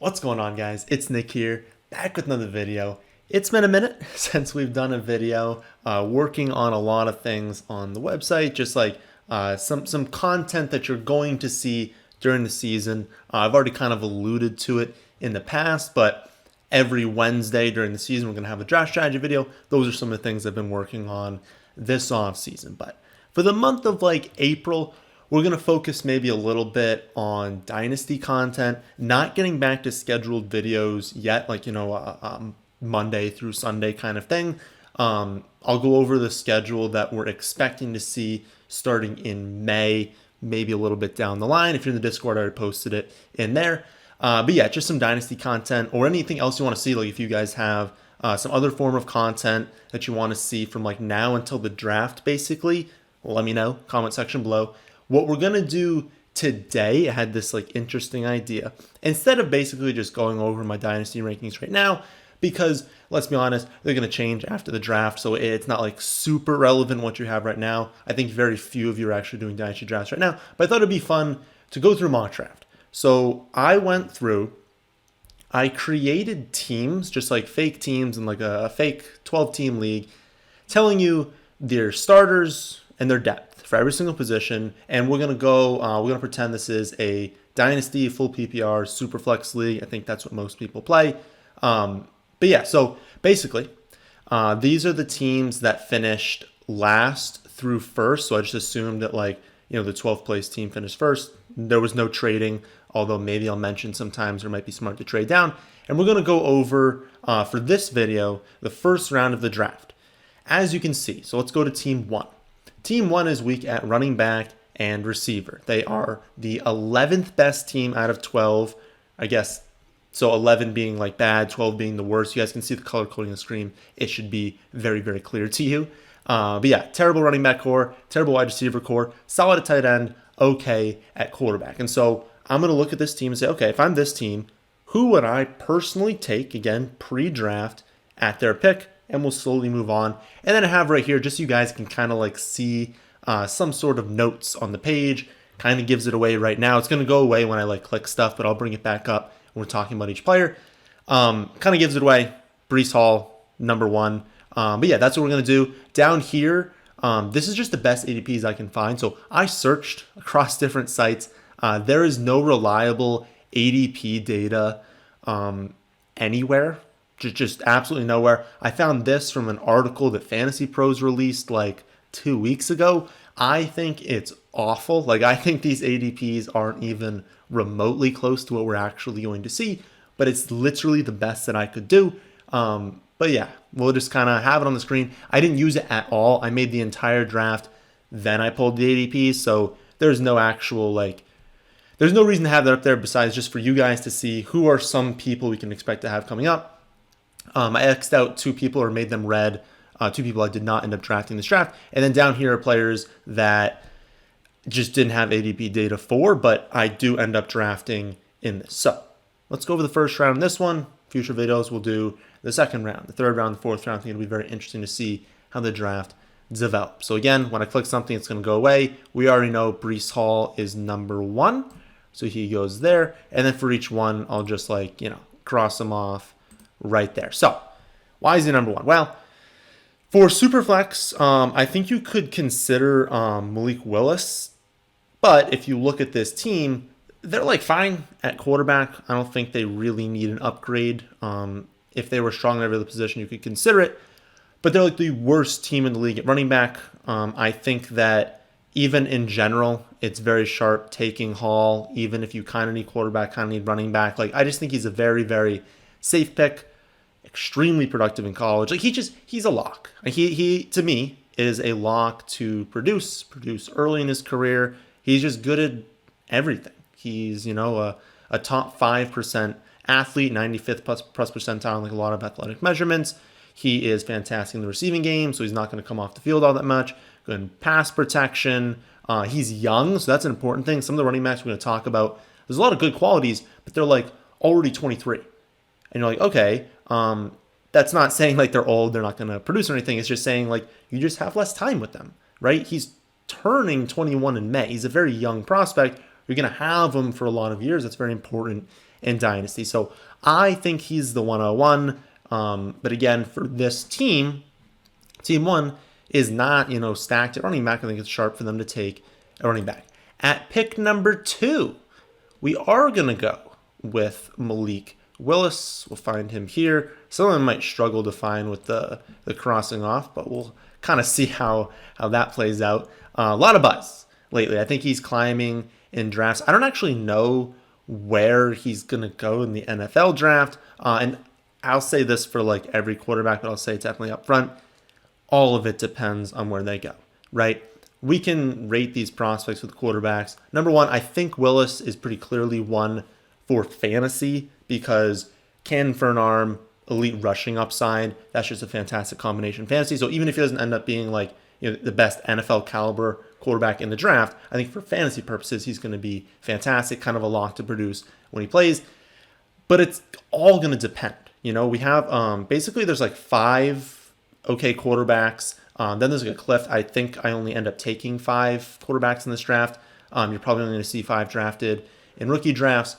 What's going on, guys? It's Nick here, back with another video. It's been a minute since we've done a video, working on a lot of things on the website, just like some content that you're going to see during the season. I've already kind of alluded to it in the past, but every Wednesday during the season, we're going to have a draft strategy video. Those are some of the things I've been working on this off season. But for the month of like April, we're going to focus maybe a little bit on Dynasty content, not getting back to scheduled videos yet, like, Monday through Sunday kind of thing. I'll go over the schedule that we're expecting to see starting in May, maybe a little bit down the line. If you're in the Discord, I already posted it in there. But yeah, just some Dynasty content or anything else you want to see. Like if you guys have some other form of content that you want to see from like now until the draft, basically, let me know, comment section below. What we're going to do today, I had this like interesting idea. Instead of basically just going over my Dynasty rankings right now, because let's be honest, they're going to change after the draft. So it's not like super relevant what you have right now. I think very few of you are actually doing Dynasty drafts right now, but I thought it'd be fun to go through mock draft. So I created teams, just like fake teams in like a fake 12-team league, telling you their starters and their depth for every single position. And we're going to pretend this is a Dynasty, full PPR, super flex league. I think that's what most people play. But yeah, so basically, these are the teams that finished last through first. So I just assumed that the 12th place team finished first. There was no trading, although maybe I'll mention sometimes there might be smart to trade down. And we're going to go over, for this video, the first round of the draft. As you can see, so let's go to team one. Team one is weak at running back and receiver. They are the 11th best team out of 12, I guess. So 11 being like bad, 12 being the worst. You guys can see the color coding on the screen. It should be very, very clear to you. But yeah, terrible running back core, terrible wide receiver core, solid at tight end, okay at quarterback. And so I'm going to look at this team and say, okay, if I'm this team, who would I personally take, again, pre-draft at their pick? And we'll slowly move on. And then I have right here, just so you guys can kind of like see some sort of notes on the page. Kind of gives it away right now. It's going to go away when I like click stuff, but I'll bring it back up when we're talking about each player. Kind of gives it away. Breece Hall, number one. But yeah, that's what we're going to do. Down here, this is just the best ADPs I can find. So I searched across different sites. There is no reliable ADP data anywhere. Just absolutely nowhere. I found this from an article that Fantasy Pros released like 2 weeks ago. I think it's awful. I think these ADPs aren't even remotely close to what we're actually going to see, but it's literally the best that I could do. But yeah, we'll just kind of have it on the screen. I didn't use it at all. I made the entire draft, then I pulled the ADPs, so there's no actual there's no reason to have that up there besides just for you guys to see who are some people we can expect to have coming up. I X'd out 2 people or made them red. 2 people I did not end up drafting this draft. And then down here are players that just didn't have ADP data for, but I do end up drafting in this. So let's go over the first round in this one. Future videos we'll do the second round, the third round, the fourth round. I think it'll be very interesting to see how the draft develops. So again, when I click something, it's going to go away. We already know Breece Hall is number 1. So he goes there. And then for each one, I'll just cross them off right there. So why is he number 1? Well, for Superflex, I think you could consider Malik Willis. But if you look at this team, they're fine at quarterback. I don't think they really need an upgrade. If they were strong in every other position, you could consider it. But they're the worst team in the league at running back. I think that even in general, it's very sharp taking Hall, even if you kind of need quarterback, kind of need running back. I just think he's a very, very safe pick. Extremely productive in college. He's a lock. He to me is a lock to produce early in his career. He's just good at everything. He's a top 5% athlete, 95th plus percentile in a lot of athletic measurements. He is fantastic in the receiving game, so he's not going to come off the field all that much. Good in pass protection. He's young, so that's an important thing. Some of the running backs we're going to talk about, there's a lot of good qualities, but they're already 23. And you're okay, that's not saying they're old, they're not going to produce or anything. It's just saying you just have less time with them, right? He's turning 21 in May. He's a very young prospect. You're going to have him for a lot of years. That's very important in Dynasty. So I think he's the 101. But again, for this team, Team 1 is not, stacked at running back. I think it's sharp for them to take a running back. At pick number 2, we are going to go with Malik Willis. We'll find him here. Some of them might struggle to find with the crossing off, but we'll kind of see how that plays out. A lot of buzz lately. I think he's climbing in drafts. I don't actually know where he's going to go in the NFL draft. And I'll say this for like every quarterback, but I'll say it definitely up front. All of it depends on where they go, right? We can rate these prospects with quarterbacks. Number 1, I think Willis is pretty clearly one for fantasy because cannon for an arm, elite rushing upside. That's just a fantastic combination fantasy. So even if he doesn't end up being like the best NFL caliber quarterback in the draft, I think for fantasy purposes, he's going to be fantastic, kind of a lock to produce when he plays. But it's all going to depend. We have basically there's like 5 okay quarterbacks. Then there's like a cliff. I think I only end up taking 5 quarterbacks in this draft. You're probably only going to see 5 drafted in rookie drafts.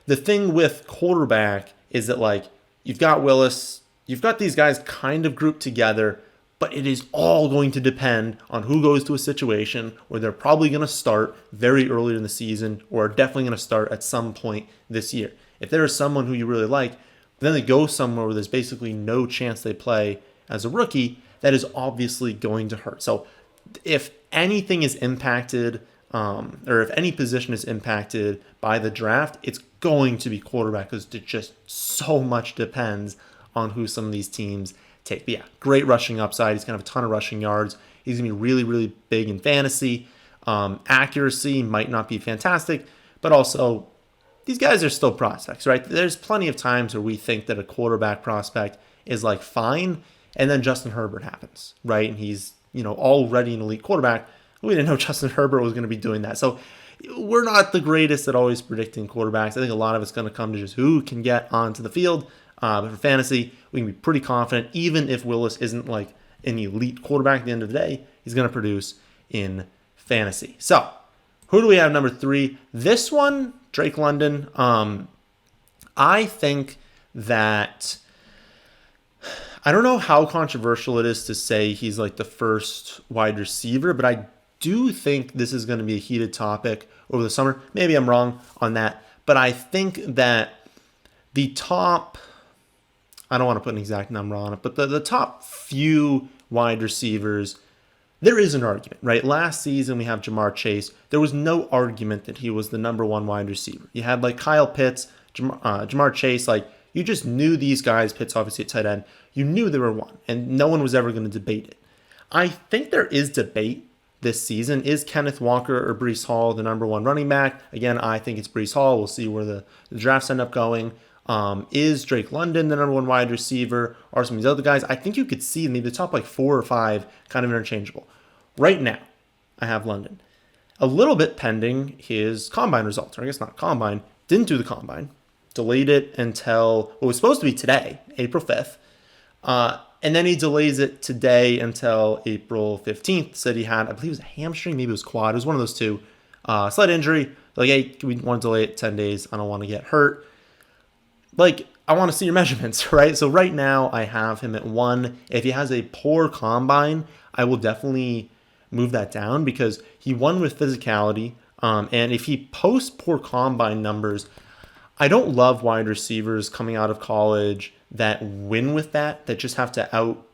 The thing with quarterback is that like you've got Willis, you've got these guys kind of grouped together, but it is all going to depend on who goes to a situation where they're probably going to start very early in the season or are definitely going to start at some point this year. If there is someone who you really like, then they go somewhere where there's basically no chance they play as a rookie, that is obviously going to hurt. So if anything is impacted, or if any position is impacted by the draft, it's going to be quarterback because it just so much depends on who some of these teams take. But yeah, great rushing upside. He's going to have a ton of rushing yards. He's going to be really, really big in fantasy. Accuracy might not be fantastic, but also these guys are still prospects, right? There's plenty of times where we think that a quarterback prospect is like fine, and then Justin Herbert happens, right? And he's, already an elite quarterback. We didn't know Justin Herbert was going to be doing that. So we're not the greatest at always predicting quarterbacks. I think a lot of it's going to come to just who can get onto the field. But for fantasy, we can be pretty confident, even if Willis isn't like an elite quarterback at the end of the day, he's going to produce in fantasy. So who do we have number 3? This one, Drake London. I think that I don't know how controversial it is to say he's like the first wide receiver, but I do think this is going to be a heated topic over the summer. Maybe I'm wrong on that, but I think that the top, I don't want to put an exact number on it, but the top few wide receivers, there is an argument, right? Last season we have Jamar Chase. There was no argument that he was the number 1 wide receiver. You had like Kyle Pitts, Jamar Chase, like you just knew these guys, Pitts obviously at tight end, you knew they were one, and no one was ever going to debate it. I think there is debate this season. Is Kenneth Walker or Breece Hall the number 1 running back? Again, I think it's Breece Hall. We'll see where the drafts end up going. Is Drake London the number 1 wide receiver? Or some of these other guys? I think you could see maybe the top like 4 or 5 kind of interchangeable. Right now, I have London. A little bit pending his combine results. Or I guess not combine. Didn't do the combine. Delayed it until what was supposed to be today, April 5th. And then he delays it today until April 15th. Said he had, I believe it was a hamstring, maybe it was quad. It was one of those two. Slight injury. Like, hey, we want to delay it 10 days. I don't want to get hurt. Like, I want to see your measurements, right? So right now I have him at 1. If he has a poor combine, I will definitely move that down because he won with physicality. And if he posts poor combine numbers, I don't love wide receivers coming out of college that win with that just have to out,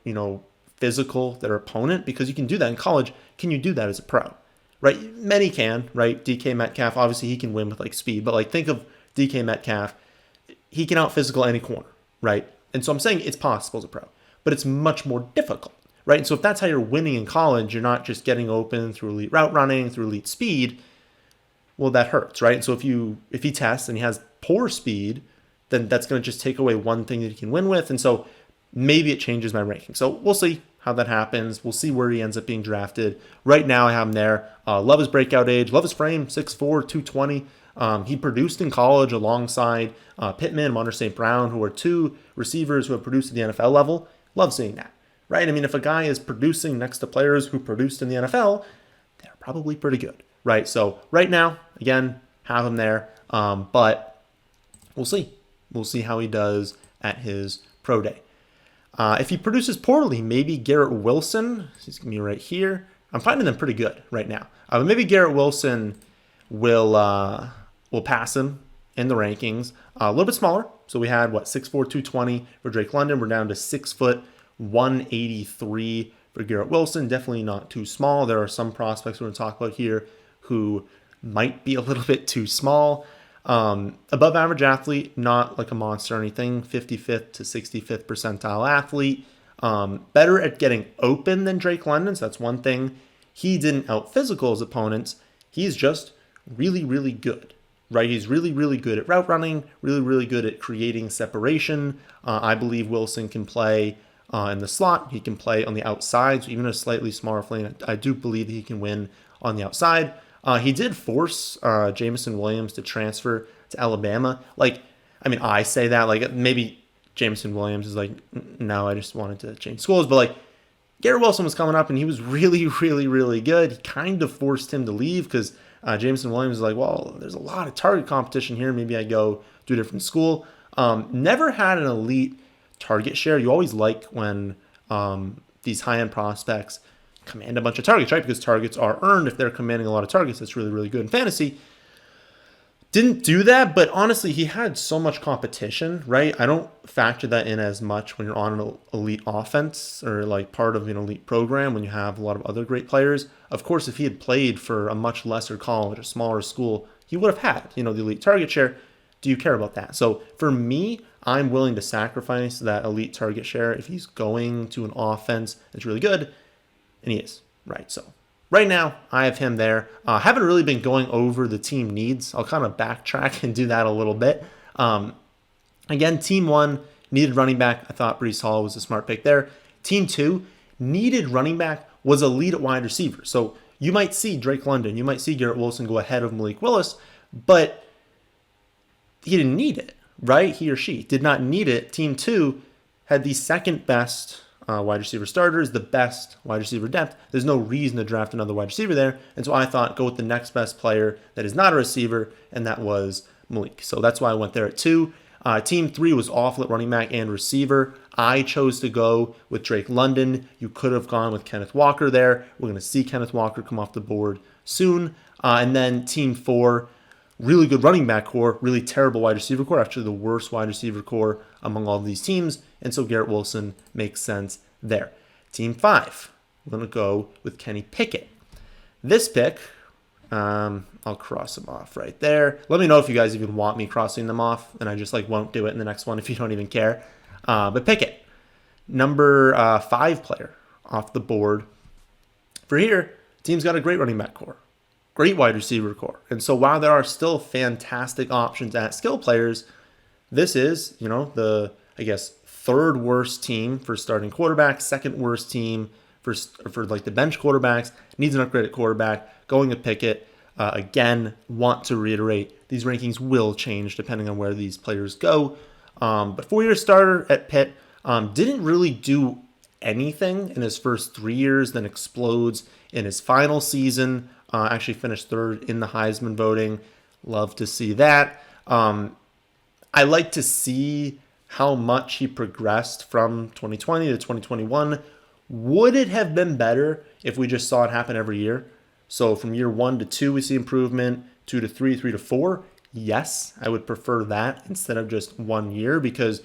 physical their opponent, because you can do that in college. Can you do that as a pro? Right? Many can, right? DK Metcalf, obviously he can win with like speed, but like think of DK Metcalf, he can out physical any corner, right? And so I'm saying it's possible as a pro, but it's much more difficult, right? And so if that's how you're winning in college, you're not just getting open through elite route running, through elite speed, well, that hurts, right? So if he tests and he has poor speed, then that's going to just take away one thing that he can win with. And so maybe it changes my ranking. So we'll see how that happens. We'll see where he ends up being drafted. Right now I have him there. Love his breakout age. Love his frame, 6'4", 220. He produced in college alongside Pittman and Monter St. Brown, who are 2 receivers who have produced at the NFL level. Love seeing that, right? I mean, if a guy is producing next to players who produced in the NFL, they're probably pretty good, right? So right now, again, have him there. But we'll see. We'll see how he does at his pro day. If he produces poorly, maybe Garrett Wilson. He's going to be right here. I'm finding them pretty good right now. But maybe Garrett Wilson will pass him in the rankings. A little bit smaller. So we had, 6'4", 220 for Drake London. We're down to 6 foot, 183 for Garrett Wilson. Definitely not too small. There are some prospects we're going to talk about here who might be a little bit too small. Above average athlete, not like a monster or anything. 55th to 65th percentile athlete. Better at getting open than Drake London, so that's one thing. He didn't out-physical his opponents. He's just really, really good, right? He's really, really good at route running, really, really good at creating separation. I believe Wilson can play in the slot. He can play on the outside, so even a slightly smaller lane. I do believe he can win on the outside. He did force Jameson Williams to transfer to Alabama. I say that, maybe Jameson Williams is like, no, I just wanted to change schools. But Garrett Wilson was coming up and he was really, really, really good. He kind of forced him to leave because Jameson Williams is like, well, there's a lot of target competition here. Maybe I go to a different school. Never had an elite target share. You always like when these high-end prospects command a bunch of targets, right? Because targets are earned. If they're commanding a lot of targets, that's really, really good in fantasy. Didn't do that, but honestly, he had so much competition, right? I don't factor that in as much when you're on an elite offense or part of an elite program when you have a lot of other great players. Of course, if he had played for a much lesser college, a smaller school, he would have had, the elite target share. Do you care about that? So for me, I'm willing to sacrifice that elite target share if he's going to an offense that's really good, and he is, right? So right now, I have him there. Haven't really been going over the team needs. I'll kind of backtrack and do that a little bit. Again, Team 1 needed running back. I thought Breece Hall was a smart pick there. Team 2 needed running back, was a lead at wide receiver. So you might see Drake London, you might see Garrett Wilson go ahead of Malik Willis, but he didn't need it, right? He or she did not need it. Team 2 had the second best wide receiver starters, the best wide receiver depth. There's no reason to draft another wide receiver there. And so I thought go with the next best player that is not a receiver, and that was Malik. So that's why I went there at 2. Team 3 was awful at running back and receiver. I chose to go with Drake London. You could have gone with Kenneth Walker there. We're going to see Kenneth Walker come off the board soon. And then Team 4, really good running back core, really terrible wide receiver core, actually the worst wide receiver core among all of these teams. And so Garrett Wilson makes sense there. Team 5, we're going to go with Kenny Pickett. This pick, I'll cross them off right there. Let me know if you guys even want me crossing them off, and I just won't do it in the next one if you don't even care. But Pickett, number 5 player off the board. For here, team's got a great running back core, great wide receiver core. And so while there are still fantastic options at skill players, this is, the, third worst team for starting quarterback, second worst team for the bench quarterbacks, needs an upgraded quarterback, going to Pickett. Again, want to reiterate, these rankings will change depending on where these players go. But 4-year starter at Pitt, didn't really do anything in his first 3 years, then explodes in his final season. Actually finished 3rd in the Heisman voting. Love to see that. I like to see how much he progressed from 2020 to 2021. Would it have been better if we just saw it happen every year? So from year 1 to 2, we see improvement, 2 to 3, 3 to 4. Yes, I would prefer that instead of just 1 year, because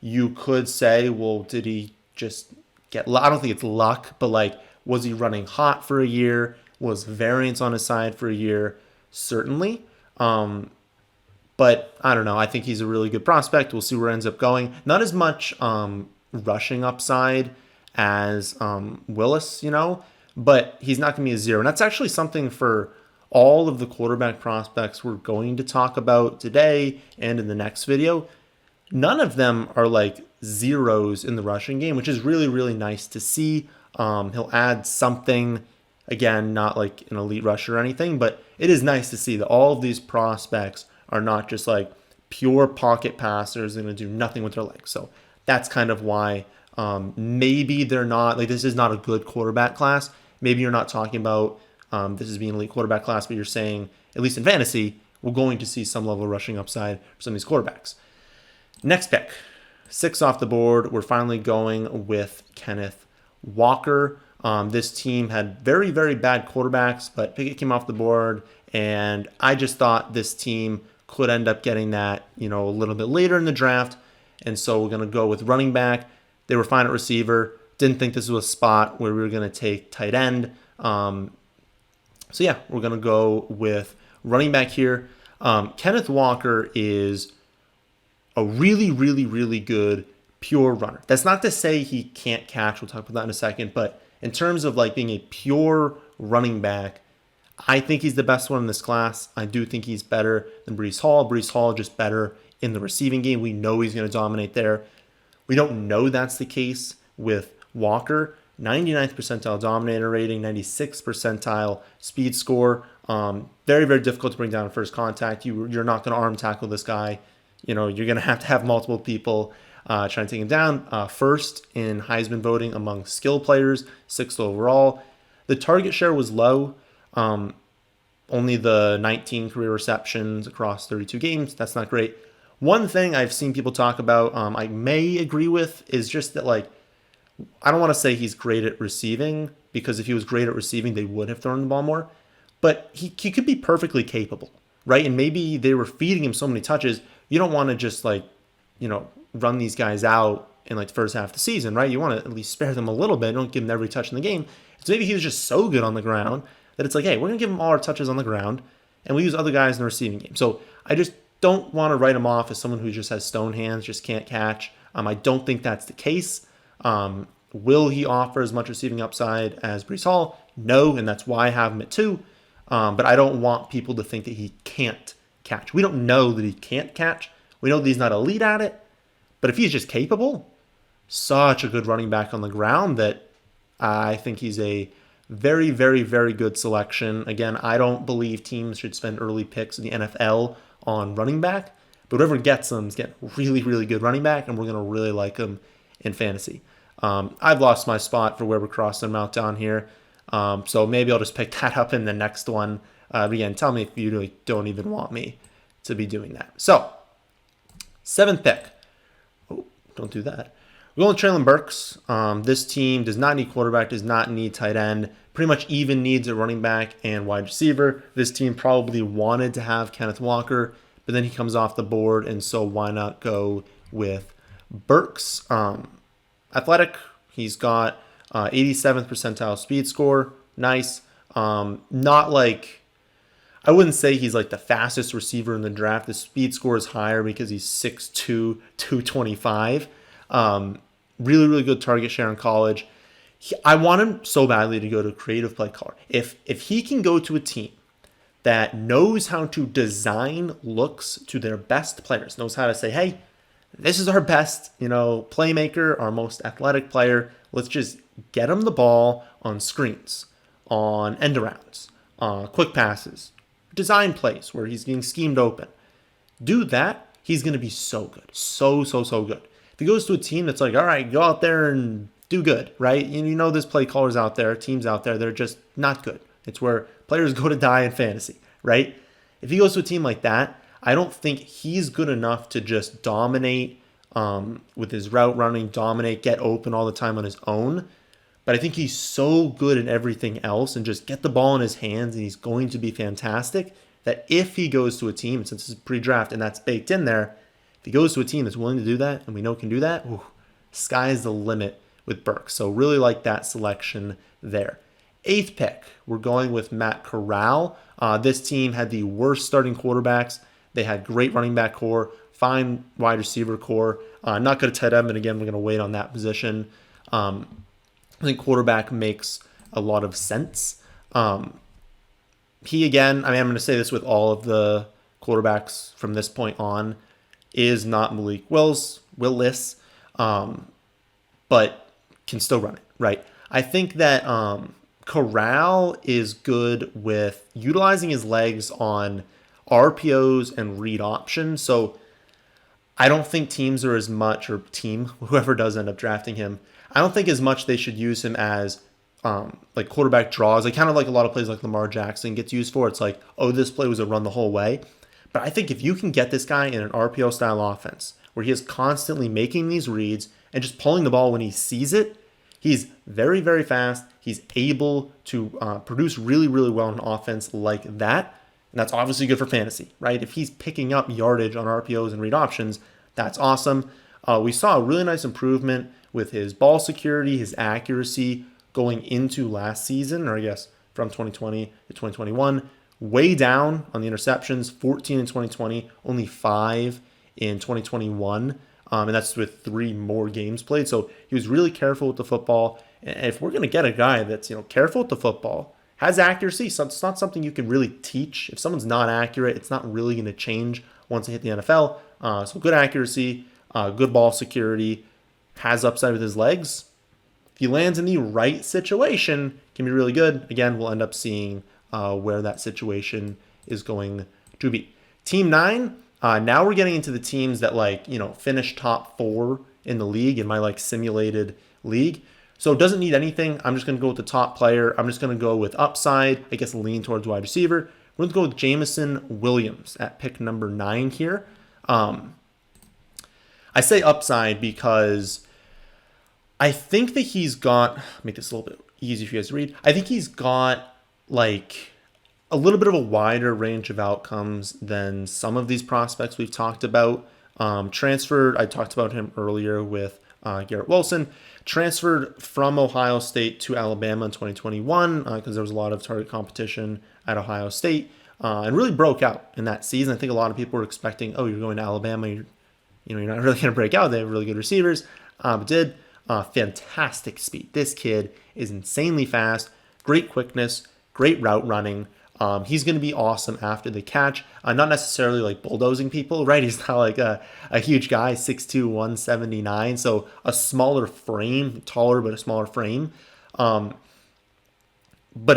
you could say, well, did he just get, I don't think it's luck, but was he running hot for a year? Was variance on his side for a year? Certainly. But I don't know. I think he's a really good prospect. We'll see where it ends up going. Not as much rushing upside as Willis, but he's not going to be a 0. And that's actually something for all of the quarterback prospects we're going to talk about today and in the next video. None of them are zeros in the rushing game, which is really, really nice to see. He'll add something. Again, not an elite rusher or anything, but it is nice to see that all of these prospects are not just pure pocket passers and going to do nothing with their legs. So that's kind of why maybe they're not, this is not a good quarterback class. Maybe you're not talking about this is being an elite quarterback class, but you're saying, at least in fantasy, we're going to see some level of rushing upside for some of these quarterbacks. Next pick, 6 off the board. We're finally going with Kenneth Walker. This team had very, very bad quarterbacks, but Pickett came off the board, and I just thought this team could end up getting that, a little bit later in the draft. And so we're going to go with running back. They were fine at receiver. Didn't think this was a spot where we were going to take tight end. We're going to go with running back here. Kenneth Walker is a really, really, really good pure runner. That's not to say he can't catch. We'll talk about that in a second. But in terms of being a pure running back, I think he's the best one in this class. I do think he's better than Breece Hall. Breece Hall just better in the receiving game. We know he's going to dominate there. We don't know that's the case with Walker. 99th percentile dominator rating, 96th percentile speed score. Very, very difficult to bring down at first contact. You're not going to arm tackle this guy. You're going to have multiple people trying to take him down. First in Heisman voting among skill players, 6th overall. The target share was low. Only the 19 career receptions across 32 games. That's not great. One thing I've seen people talk about, I may agree with, is just that, I don't want to say he's great at receiving, because if he was great at receiving, they would have thrown the ball more. But he could be perfectly capable, right? And maybe they were feeding him so many touches. You don't want to just, run these guys out in, the first half of the season, right? You want to at least spare them a little bit. Don't give them every touch in the game. So maybe he was just so good on the ground that it's hey, we're going to give him all our touches on the ground, and we use other guys in the receiving game. So I just don't want to write him off as someone who just has stone hands, just can't catch. I don't think that's the case. Will he offer as much receiving upside as Breece Hall? No, and that's why I have him at 2. But I don't want people to think that he can't catch. We don't know that he can't catch. We know that he's not elite at it. But if he's just capable, such a good running back on the ground that I think he's a very, very, very good selection. Again, I don't believe teams should spend early picks in the NFL on running back. But whoever gets them is getting really, really good running back, and we're going to really like him in fantasy. I've lost my spot for where we're crossing them out down here. So maybe I'll just pick that up in the next one. Again, tell me if you really don't even want me to be doing that. So, 7th pick. Oh, don't do that. We're going with Treylon Burks. This team does not need quarterback, does not need tight end. Pretty much even needs a running back and wide receiver. This team probably wanted to have Kenneth Walker, but then he comes off the board, and so why not go with Burks? Athletic. He's got 87th percentile speed score. Nice. Not I wouldn't say he's the fastest receiver in the draft. The speed score is higher because he's 6'2", 225. Really, really good target share in college. I want him so badly to go to creative play caller. If he can go to a team that knows how to design looks to their best players, knows how to say, hey, this is our best, playmaker, our most athletic player. Let's just get him the ball on screens, on end arounds, quick passes, design plays where he's getting schemed open. Do that, he's going to be so good. So, so, so good. If he goes to a team that's all right, go out there and do good, right? There's play callers out there, teams out there that are just not good. It's where players go to die in fantasy, right? If he goes to a team like that, I don't think he's good enough to just dominate with his route running, get open all the time on his own. But I think he's so good at everything else and just get the ball in his hands, and he's going to be fantastic, that if he goes to a team, since it's pre-draft and that's baked in there, if he goes to a team that's willing to do that and we know can do that, sky's the limit with Burks. So really like that selection there. 8th pick, we're going with Matt Corral. This team had the worst starting quarterbacks. They had great running back core, fine wide receiver core. Not good at tight end, but again, we're going to wait on that position. I think quarterback makes a lot of sense. He, again, I'm going to say this with all of the quarterbacks from this point on, is not Malik Willis, but can still run it, right? I think that Corral is good with utilizing his legs on RPOs and read options. So I don't think teams are as much, or whoever does end up drafting him, I don't think as much they should use him as quarterback draws. Kind of like a lot of plays like Lamar Jackson gets used for. It's this play was a run the whole way. But I think if you can get this guy in an RPO style offense where he is constantly making these reads and just pulling the ball when he sees it, he's very, very fast. He's able to produce really, really well in an offense like that. And that's obviously good for fantasy, right? If he's picking up yardage on RPOs and read options, that's awesome. We saw a really nice improvement with his ball security, his accuracy going into last season, or I guess from 2020 to 2021. Way down on the interceptions, 14 in 2020, only 5 in 2021. And that's with 3 more games played. So he was really careful with the football. And if we're going to get a guy that's careful with the football, has accuracy, so it's not something you can really teach. If someone's not accurate, it's not really going to change once they hit the NFL. So good accuracy, good ball security, has upside with his legs. If he lands in the right situation, can be really good. Again, we'll end up seeing where that situation is going to be. Team 9, now we're getting into the teams that finish top 4 in the league in my simulated league. So it doesn't need anything. I'm just going to go with the top player. I'm just going to go with upside, I guess lean towards wide receiver. We're going to go with Jameson Williams at pick number 9 here. I say upside because I think that he's got, make this a little bit easier for you guys to read. I think he's got a little bit of a wider range of outcomes than some of these prospects we've talked about. Transferred, I talked about him earlier with Garrett Wilson. Transferred from Ohio State to Alabama in 2021 because there was a lot of target competition at Ohio State and really broke out in that season. I think a lot of people were expecting, oh, you're going to Alabama, you're not really going to break out. They have really good receivers. But did. Fantastic speed. This kid is insanely fast, great quickness, great route running. He's going to be awesome after the catch. Not necessarily bulldozing people, right? He's not a huge guy, 6'2", 179. So a smaller frame, taller but a smaller frame. But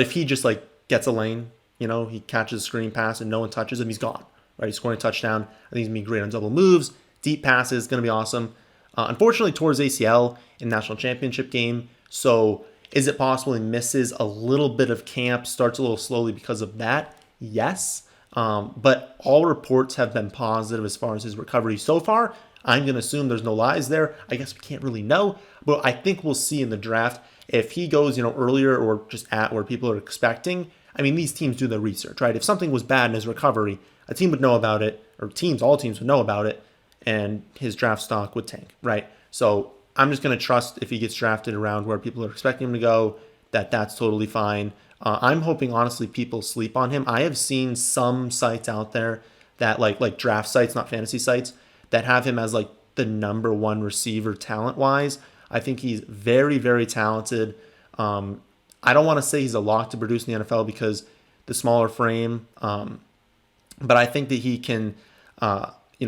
if he just gets a lane, he catches a screen pass and no one touches him, he's gone, right? He's scoring a touchdown. I think he's going to be great on double moves. Deep passes, going to be awesome. Unfortunately, tore his ACL in the national championship game. So is it possible he misses a little bit of camp, starts a little slowly because of that? Yes. But all reports have been positive as far as his recovery so far. I'm going to assume there's no lies there. I guess we can't really know. But I think we'll see in the draft if he goes, earlier or just at where people are expecting. I mean, these teams do their research, right? If something was bad in his recovery, a team would know about it, or all teams would know about it, and his draft stock would tank, right? So I'm just going to trust if he gets drafted around where people are expecting him to go, that's totally fine. I'm hoping, honestly, people sleep on him. I have seen some sites out there that like draft sites, not fantasy sites, that have him as the number 1 receiver talent-wise. I think he's very, very talented. I don't want to say he's a lock to produce in the NFL because the smaller frame, but I think that he can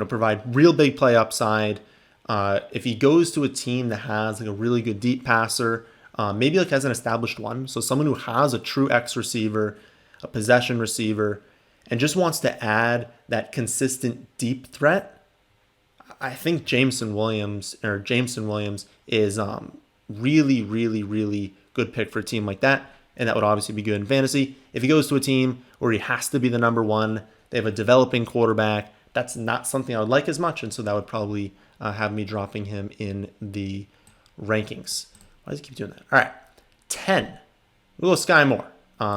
provide real big play upside. If he goes to a team that has a really good deep passer, maybe has an established one, so someone who has a true X receiver, a possession receiver, and just wants to add that consistent deep threat, I think Jameson Williams is really, really, really good pick for a team like that, and that would obviously be good in fantasy. If he goes to a team where he has to be the number 1, they have a developing quarterback, that's not something I would like as much, and so that would probably have me dropping him in the rankings. Why does he keep doing that? All right, 10. We'll go Sky Moore.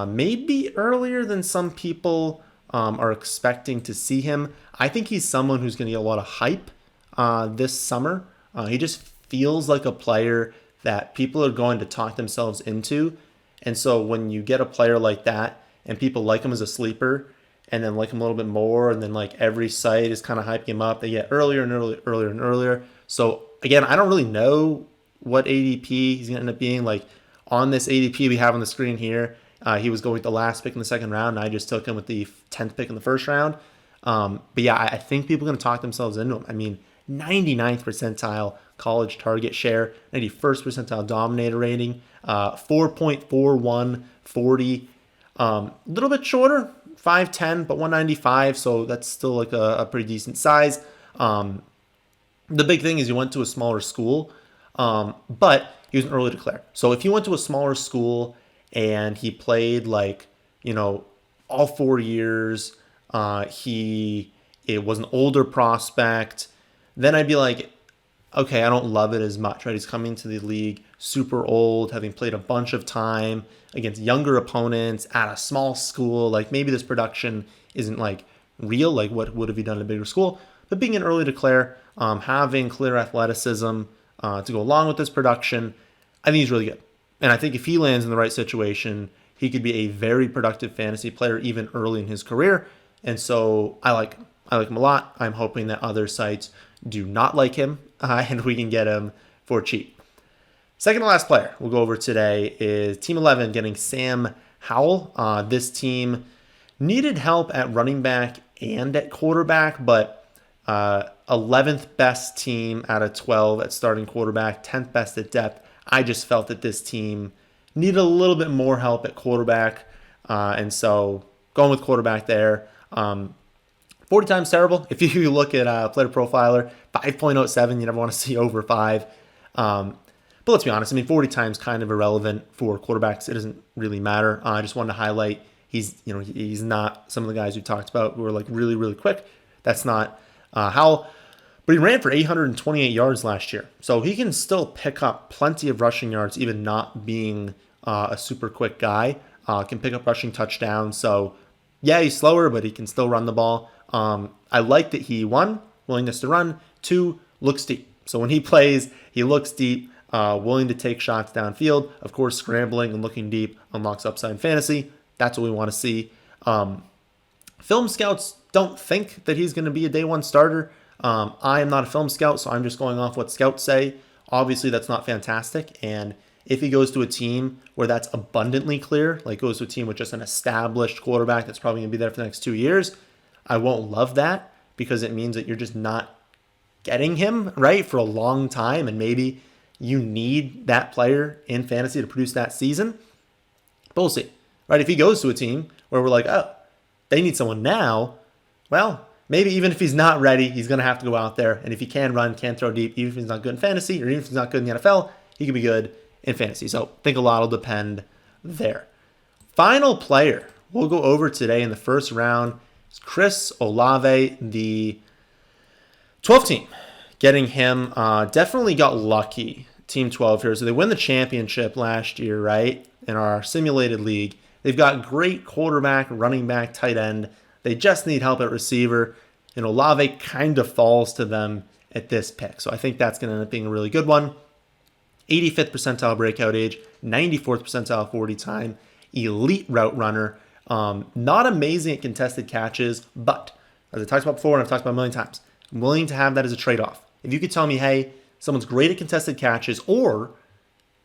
Maybe earlier than some people are expecting to see him. I think he's someone who's going to get a lot of hype this summer. He just feels like a player that people are going to talk themselves into. And so when you get a player like that and people like him as a sleeper and then like him a little bit more and then every site is kind of hyping him up, they get earlier and earlier and earlier. So again, I don't really know what ADP he's going to end up being. On this ADP we have on the screen here, he was going with the last pick in the second round, and I just took him with the 10th pick in the first round. But yeah, I think people are going to talk themselves into him. I mean, 99th percentile college target share, 91st percentile dominator rating, 4.41 40, a little bit shorter, 5'10", but 195, so that's still a pretty decent size. The big thing is he went to a smaller school, but he was an early declare. So if he went to a smaller school and he played all 4 years, he it was an older prospect, then I'd be like, okay, I don't love it as much, right? He's coming to the league super old, having played a bunch of time against younger opponents at a small school. Like maybe this production isn't like real, like what would have he done at a bigger school? But being an early declare, having clear athleticism to go along with this production, I think he's really good. And I think if he lands in the right situation, he could be a very productive fantasy player even early in his career. And so I like him. I like him a lot. I'm hoping that other sites do not like him and we can get him for cheap. Second to last player we'll go over today is Team 11 getting Sam Howell. This team needed help at running back and at quarterback, but 11th best team out of 12 at starting quarterback, 10th best at depth. I just felt that this team needed a little bit more help at quarterback, and so going with quarterback there. 40 times terrible. If you look at Player Profiler, 5.07, you never want to see over 5. But let's be honest, I mean, 40 times kind of irrelevant for quarterbacks. It doesn't really matter. I just wanted to highlight he's not some of the guys we talked about who are like really, really quick. That's not Howell. But he ran for 828 yards last year. So he can still pick up plenty of rushing yards, even not being a super quick guy. Can pick up rushing touchdowns. So, yeah, he's slower, but he can still run the ball. I like that he, 1, willingness to run, 2, looks deep. So when he plays, he looks deep, willing to take shots downfield. Of course, scrambling and looking deep unlocks upside in fantasy. That's what we want to see. Film scouts don't think that he's going to be a day one starter. I am not a film scout, so I'm just going off what scouts say. Obviously, that's not fantastic. And if he goes to a team where that's abundantly clear, like goes to a team with just an established quarterback that's probably going to be there for the next 2 years, I won't love that because it means that you're just not getting him, right, for a long time. And maybe you need that player in fantasy to produce that season. But we'll see, right? If he goes to a team where we're like, oh, they need someone now, well, maybe even if he's not ready, he's going to have to go out there. And if he can run, can throw deep, even if he's not good in fantasy or even if he's not good in the NFL, he can be good in fantasy. So I think a lot will depend there. Final player we'll go over today in the first round is Chris Olave, the 12th team. Getting him, definitely got lucky, Team 12 here. So they win the championship last year, right, in our simulated league. They've got great quarterback, running back, tight end. They just need help at receiver. And Olave kind of falls to them at this pick. So I think that's going to end up being a really good one. 85th percentile breakout age, 94th percentile 40 time, elite route runner. Not amazing at contested catches, but as I talked about before and I've talked about a million times, I'm willing to have that as a trade-off. If you could tell me, hey, someone's great at contested catches or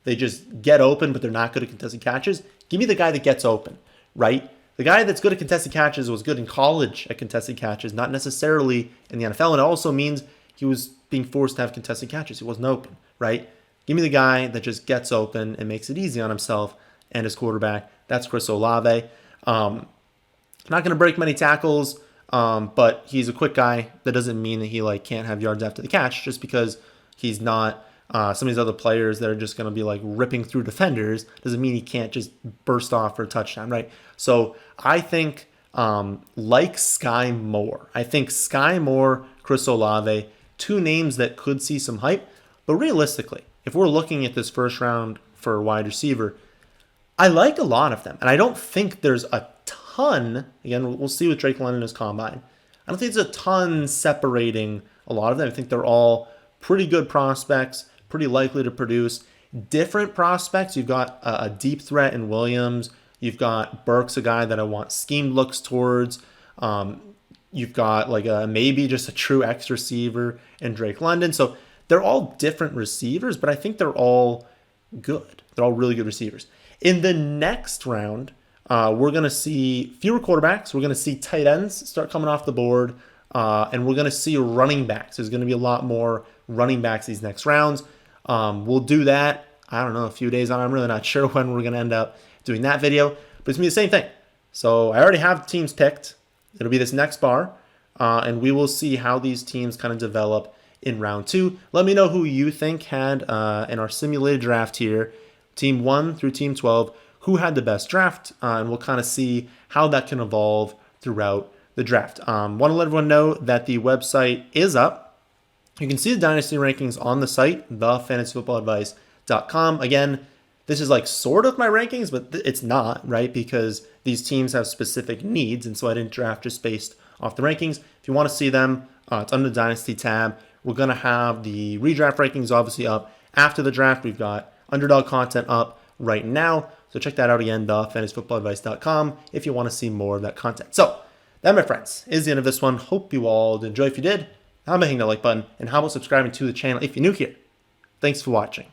they just get open but they're not good at contested catches, give me the guy that gets open, right? The guy that's good at contested catches was good in college at contested catches, not necessarily in the NFL. And it also means he was being forced to have contested catches. He wasn't open, right? Give me the guy that just gets open and makes it easy on himself and his quarterback. That's Chris Olave. Not going to break many tackles, but he's a quick guy. That doesn't mean that he can't have yards after the catch just because he's not some of these other players that are just going to be ripping through defenders. Doesn't mean he can't just burst off for a touchdown, right? So I think like Sky Moore. I think Sky Moore, Chris Olave, two names that could see some hype. But realistically, if we're looking at this first round for a wide receiver, I like a lot of them. And I don't think there's a ton, again, we'll see with Drake London as combine. I don't think there's a ton separating a lot of them. I think they're all pretty good prospects, pretty likely to produce. Different prospects. You've got a deep threat in Williams. You've got Burks, a guy that I want schemed looks towards. You've got maybe just a true X receiver in Drake London. So they're all different receivers, but I think they're all good. They're all really good receivers. In the next round, we're going to see fewer quarterbacks. We're going to see tight ends start coming off the board, and we're going to see running backs. There's going to be a lot more running backs these next rounds. We'll do that, I don't know, a few days on. I'm really not sure when we're going to end up doing that video, but it's going to be the same thing. So I already have teams picked. It'll be this next bar, and we will see how these teams kind of develop in round 2. Let me know who you think had, in our simulated draft here, team 1 through team 12, who had the best draft, and we'll kind of see how that can evolve throughout the draft. Want to let everyone know that the website is up. You can see the Dynasty rankings on the site, thefantasyfootballadvice.com. Again, this is like sort of my rankings, but it's not, right? Because these teams have specific needs, and so I didn't draft just based off the rankings. If you want to see them, it's under the Dynasty tab. We're going to have the redraft rankings obviously up after the draft. We've got Underdog content up right now. So check that out again, thefantasyfootballadvice.com, if you want to see more of that content. So that, my friends, is the end of this one. Hope you all did enjoy. If you did, how about hitting that like button, and how about subscribing to the channel if you're new here? Thanks for watching.